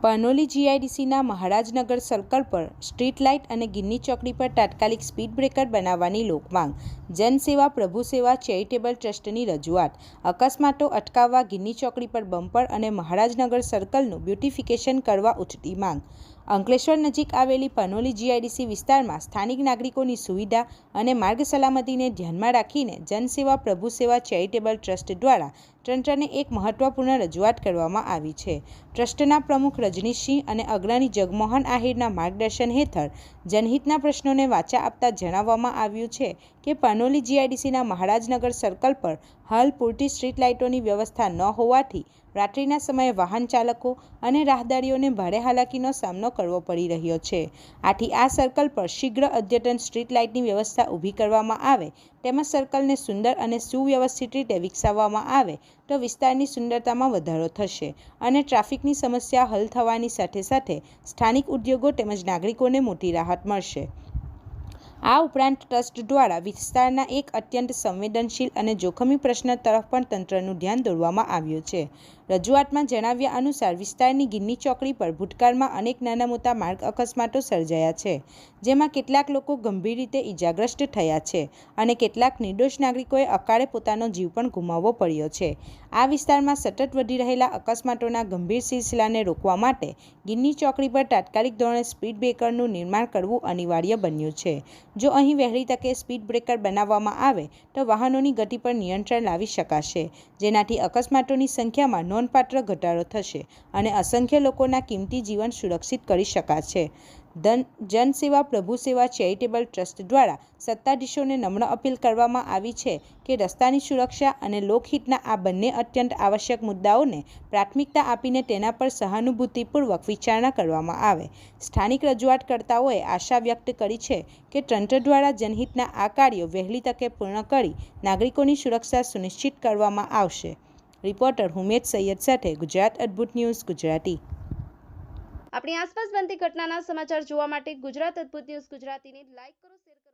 Panoli જીઆઈડીસીના મહારાજનગર circle પર street light અને ગિન્ની ચોકડી પર તાત્કાલિક સ્પીડ બ્રેકર બનાવવાની લોકમાંગ. જનસેવા પ્રભુ સેવા ચેરિટેબલ ટ્રસ્ટની રજૂઆત. અકસ્માતો અટકાવવા ગિન્ની ચોકડી પર બમ્પર અને મહારાજનગર સર્કલનું બ્યુટિફિકેશન કરવા ઉઠતી માંગ. અંકલેશ્વર નજીક આવેલી પાનોલી જીઆઈડીસી વિસ્તારમાં સ્થાનિક નાગરિકોની સુવિધા અને માર્ગ સલામતીને ધ્યાનમાં રાખીને જનસેવા પ્રભુ સેવા ચેરિટેબલ ટ્રસ્ટ દ્વારા તંત્રને એક મહત્વપૂર્ણ રજૂઆત કરવામાં આવી છે. ટ્રસ્ટના પ્રમુખ રજનીશસિંહ અને અગ્રણી જગમોહન આહિરના માર્ગદર્શન હેઠળ જનહિતના પ્રશ્નોને વાચા આપતા જણાવવામાં આવ્યું છે કે પાનોલી જીઆઈડીસીના મહારાજનગર સર્કલ પર હાલ પૂરતી સ્ટ્રીટ લાઇટોની વ્યવસ્થા ન હોવાથી રાત્રિના સમયે વાહન ચાલકો અને રાહદારીઓને ભારે હાલાકીનો સામનો કરવો પડી રહ્યો છે. આથી આ સર્કલ પર શીઘ્ર અદ્યતન સ્ટ્રીટ લાઇટની વ્યવસ્થા ઊભી કરવામાં આવે તેમજ સર્કલને સુંદર અને સુવ્યવસ્થિત રીતે વિકસાવવામાં આવે તો વિસ્તારની સુંદરતામાં વધારો થશે અને ટ્રાફિકની સમસ્યા હલ થવાની સાથે સાથે સ્થાનિક ઉદ્યોગો તેમજ નાગરિકોને મોટી રાહત મળશે. આ ઉપરાંત ટ્રસ્ટ દ્વારા વિસ્તારના એક અત્યંત સંવેદનશીલ અને જોખમી પ્રશ્ન તરફ પણ તંત્રનું ધ્યાન દોરવામાં આવ્યું છે. રજૂઆતમાં જણાવ્યા અનુસાર વિસ્તારની ગિન્ની ચોકડી પર ભૂતકાળમાં અનેક નાના મોટા માર્ગ અકસ્માતો સર્જાયા છે, જેમાં કેટલાક લોકો ગંભીર રીતે ઇજાગ્રસ્ત થયા છે અને કેટલાક નિર્દોષ નાગરિકોએ અકાળે પોતાનો જીવ પણ ગુમાવવો પડ્યો છે. આ વિસ્તારમાં સતત વધી રહેલા અકસ્માતોના ગંભીર સિલસિલાને રોકવા માટે ગિન્ની ચોકડી પર તાત્કાલિક ધોરણે સ્પીડ બ્રેકરનું નિર્માણ કરવું અનિવાર્ય બન્યું છે. જો અહીં વહેલી તકે સ્પીડ બ્રેકર બનાવવામાં આવે તો વાહનોની ગતિ પર નિયંત્રણ લાવી શકાશે, જેનાથી અકસ્માતોની સંખ્યામાં નોંધપાત્ર ઘટાડો થશે અને અસંખ્ય લોકોના કિંમતી જીવન સુરક્ષિત કરી શકાશે. જનસેવા પ્રભુ સેવા ચેરિટેબલ ટ્રસ્ટ દ્વારા સત્તાધીશોને નમ્ર અપીલ કરવામાં આવી છે કે રસ્તાની સુરક્ષા અને લોકહિતના આ બંને અત્યંત આવશ્યક મુદ્દાઓને પ્રાથમિકતા આપીને તેના પર સહાનુભૂતિપૂર્વક વિચારણા કરવામાં આવે. સ્થાનિક રજૂઆતકર્તાઓએ આશા વ્યક્ત કરી છે કે તંત્ર દ્વારા જનહિતના આ કાર્યો વહેલી તકે પૂર્ણ કરી નાગરિકોની સુરક્ષા સુનિશ્ચિત કરવામાં આવશે. રિપોર્ટર હુમેદ સૈયદ સાથે ગુજરાત અદ્ભુત ન્યૂઝ ગુજરાતી. આપણી આસપાસ બનતી ઘટનાના સમાચાર જોવા માટે ગુજરાત અદ્ભુત ન્યૂઝ ગુજરાતીને લાઇક કરો, શેર કરો.